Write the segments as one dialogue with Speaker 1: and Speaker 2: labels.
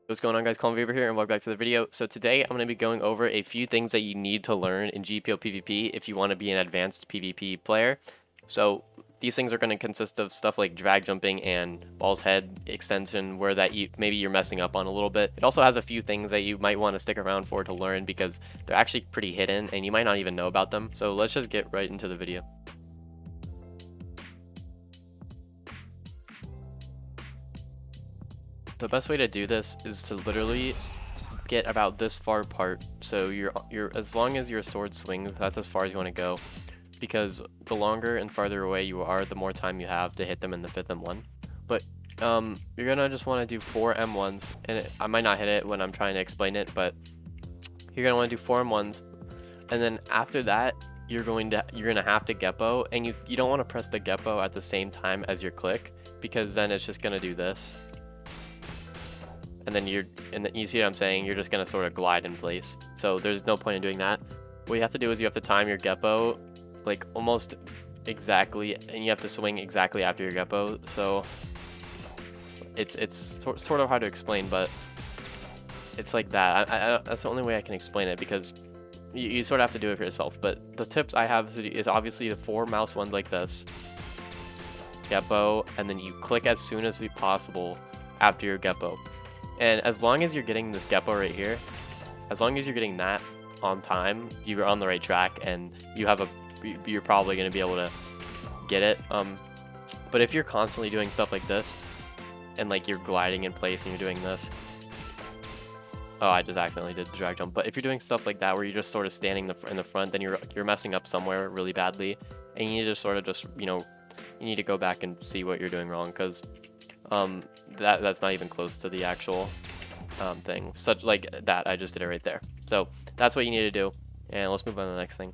Speaker 1: What's going on, guys? callmevapor here, and welcome back to the video. So today I'm going to be going over a few things that you need to learn in GPO PvP if you want to be an advanced PvP player. So these things are going to consist of stuff like drag jumping and ball's head extension, where maybe you're messing up on a little bit. It also has a few things that you might want to stick around for to learn because they're actually pretty hidden and you might not even know about them. So let's just get right into the video. The best way to do this is to literally get about this far apart. So you're as long as your sword swings, that's as far as you want to go, because the longer and farther away you are, the more time you have to hit them in the 5th M1. But you're gonna just want to do 4 M1s, and I might not hit it when I'm trying to explain it, but you're gonna want to do 4 M1s, and then after that you're gonna have to Geppo, and you don't want to press the Geppo at the same time as your click, because then it's just gonna do this. And then you see what I'm saying, you're just gonna sort of glide in place. So there's no point in doing that. What you have to do is you have to time your Geppo like almost exactly, and you have to swing exactly after your Geppo. So it's sort of hard to explain, but it's like that. That's the only way I can explain it, because you sort of have to do it for yourself. But the tips I have is obviously the 4 mouse ones like this, Geppo, and then you click as soon as possible after your Geppo. And as long as you're getting this Geppo right here, as long as you're getting that on time, you're on the right track, and you're probably going to be able to get it. But if you're constantly doing stuff like this, and like you're gliding in place and you're doing this, oh, I just accidentally did the drag jump. But if you're doing stuff like that where you're just sort of standing in the front, then you're messing up somewhere really badly, and you need to sort of you need to go back and see what you're doing wrong, because that's not even close to the actual thing. Such like that, I just did it right there. So that's what you need to do, and let's move on to the next thing.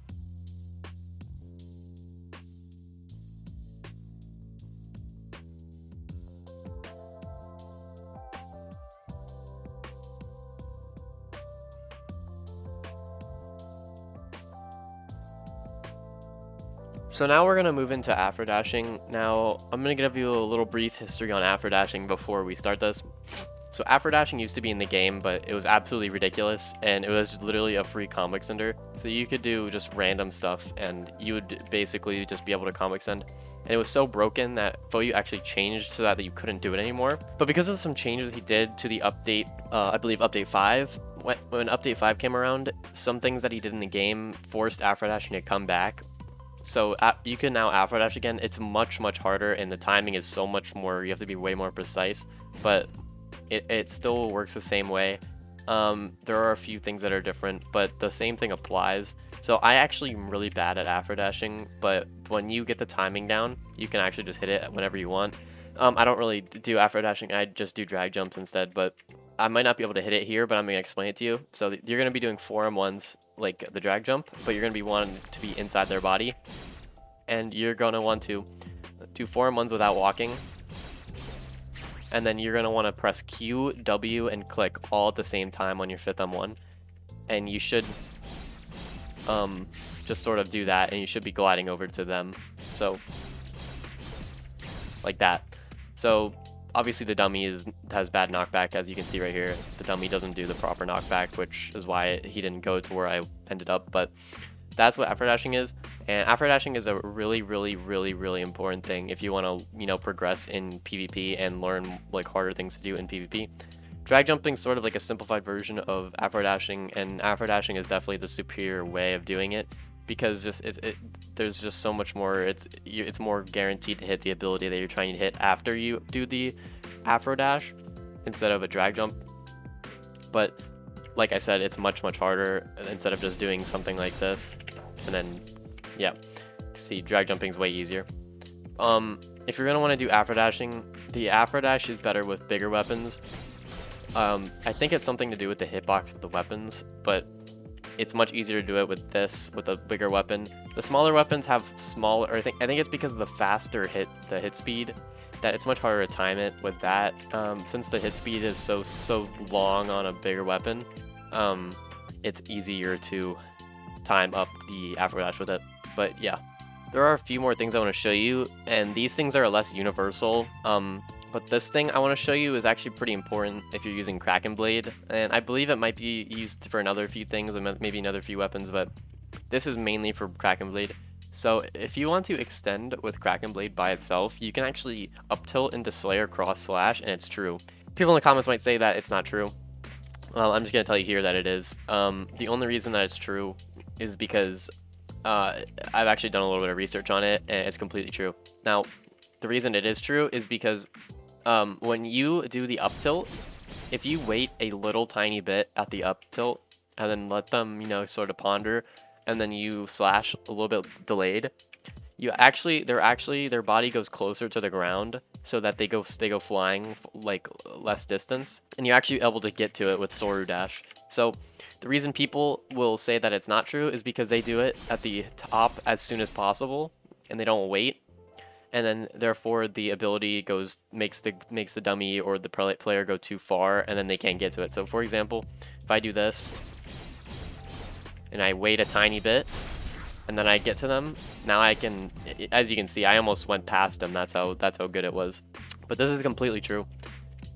Speaker 1: So now we're going to move into afro dashing. Now I'm going to give you a little brief history on afro dashing before we start this. So afro dashing used to be in the game, but it was absolutely ridiculous, and it was literally a free combo extender. So you could do just random stuff, and you would basically just be able to combo extend. And it was so broken that Foyu actually changed so that you couldn't do it anymore. But because of some changes he did to the update, I believe update 5, when update 5 came around, some things that he did in the game forced afro dashing to come back. So you can now afro dash again. It's much harder, and the timing is so much more, you have to be way more precise, but it still works the same way. There are a few things that are different, but the same thing applies. So I actually am really bad at afro dashing, but when you get the timing down, you can actually just hit it whenever you want. I don't really do afro dashing, I just do drag jumps instead, but I might not be able to hit it here, but I'm going to explain it to you. So you're going to be doing 4 M1s like the drag jump, but you're going to be wanting to be inside their body, and you're going to want to do 4 M1s without walking, and then you're going to want to press Q, W, and click all at the same time on your 5th M1, and you should just sort of do that, and you should be gliding over to them, so like that. So obviously the dummy has bad knockback, as you can see right here. The dummy doesn't do the proper knockback, which is why he didn't go to where I ended up, but that's what afro dashing is. And afro dashing is a really important thing if you want to, progress in PvP and learn like harder things to do in PvP. Drag jumping is sort of like a simplified version of afro dashing, and afro dashing is definitely the superior way of doing it, because there's just so much more. It's more guaranteed to hit the ability that you're trying to hit after you do the afro dash instead of a drag jump. But like I said, it's much harder instead of just doing something like this. And then yeah, see, drag jumping is way easier. If you're gonna want to do afro dashing, the afro dash is better with bigger weapons. I think it's something to do with the hitbox of the weapons, but it's much easier to do it with a bigger weapon. The smaller weapons have smaller, I think it's because of the faster hit speed, that it's much harder to time it with that. Since the hit speed is so long on a bigger weapon, it's easier to time up the afro dash with it. But yeah, there are a few more things I want to show you, and these things are less universal. But this thing I want to show you is actually pretty important if you're using Kraken blade, and I believe it might be used for another few things, and maybe another few weapons, but this is mainly for Kraken blade. So if you want to extend with Kraken blade by itself, you can actually up tilt into Slayer cross slash, and it's true. People in the comments might say that it's not true. Well, I'm just gonna tell you here that it is. The only reason that it's true is because I've actually done a little bit of research on it, and it's completely true. Now, the reason it is true is because when you do the up tilt, if you wait a little tiny bit at the up tilt and then let them, you know, sort of ponder, and then you slash a little bit delayed, their body goes closer to the ground so that they go flying like less distance, and you're actually able to get to it with Soru dash. So the reason people will say that it's not true is because they do it at the top as soon as possible and they don't wait, and then therefore the ability makes the dummy or the player go too far, and then they can't get to it. So for example, if I do this and I wait a tiny bit and then I get to them, now I can, as you can see, I almost went past them. That's how good it was. But this is completely true.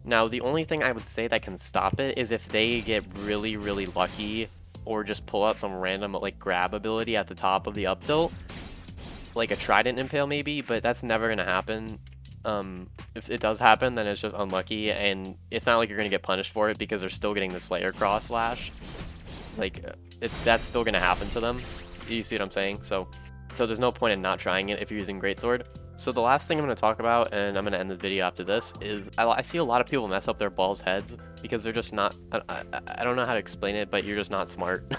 Speaker 1: Now, the only thing I would say that can stop it is if they get really, really lucky or just pull out some random like grab ability at the top of the up tilt, like a trident impale maybe, but that's never gonna happen. If it does happen, then it's just unlucky, and it's not like you're gonna get punished for it because they're still getting the Slayer cross slash. Like, that's still gonna happen to them. You see what I'm saying? So there's no point in not trying it if you're using greatsword. So the last thing I'm going to talk about, and I'm going to end the video after this, is I see a lot of people mess up their balls' heads because they're just not, I don't know how to explain it, but you're just not smart.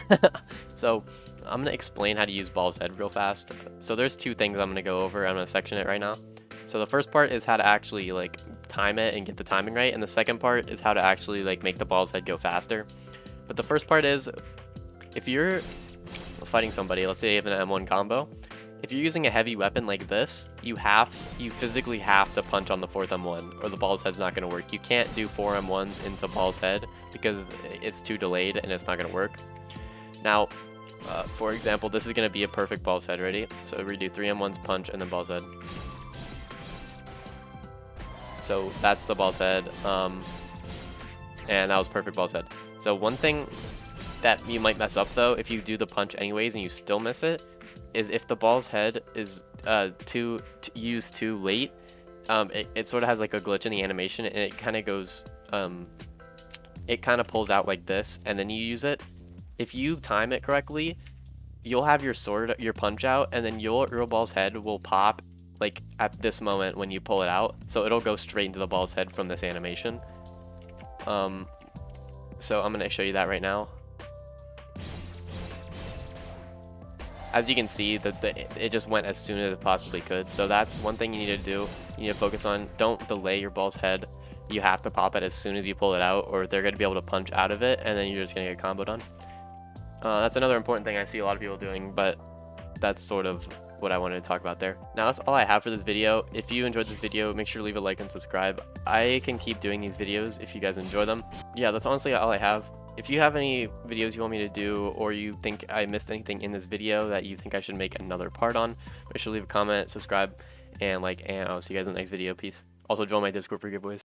Speaker 1: So I'm going to explain how to use balls' head real fast. So there's two things I'm going to go over. I'm going to section it right now. So the first part is how to actually like time it and get the timing right, and the second part is how to actually like make the ball's head go faster. But the first part is, if you're fighting somebody, let's say you have an M1 combo, if you're using a heavy weapon like this, you physically have to punch on the 4th M1 or the ball's head's not going to work. You can't do 4 M1s into ball's head because it's too delayed and it's not going to work. Now, for example, this is going to be a perfect ball's head. Ready? So we do 3 M1s, punch, and then ball's head. So that's the ball's head, and that was perfect ball's head. So one thing that you might mess up though, if you do the punch anyways and you still miss it, is if the ball's head is used too late, it sort of has like a glitch in the animation, and it kind of goes, it kind of pulls out like this, and then you use it. If you time it correctly, you'll have your punch out, and then your ball's head will pop like at this moment when you pull it out, so it'll go straight into the ball's head from this animation. So I'm gonna show you that right now. As you can see, it just went as soon as it possibly could. So that's one thing you need to do. You need to focus on, don't delay your ball's head. You have to pop it as soon as you pull it out, or they're going to be able to punch out of it, and then you're just going to get comboed on. That's another important thing I see a lot of people doing, but that's sort of what I wanted to talk about there. Now that's all I have for this video. If you enjoyed this video, make sure to leave a like and subscribe. I can keep doing these videos if you guys enjoy them. Yeah, that's honestly all I have. If you have any videos you want me to do, or you think I missed anything in this video that you think I should make another part on, make sure to leave a comment, subscribe, and like, and I'll see you guys in the next video. Peace. Also join my Discord for giveaways.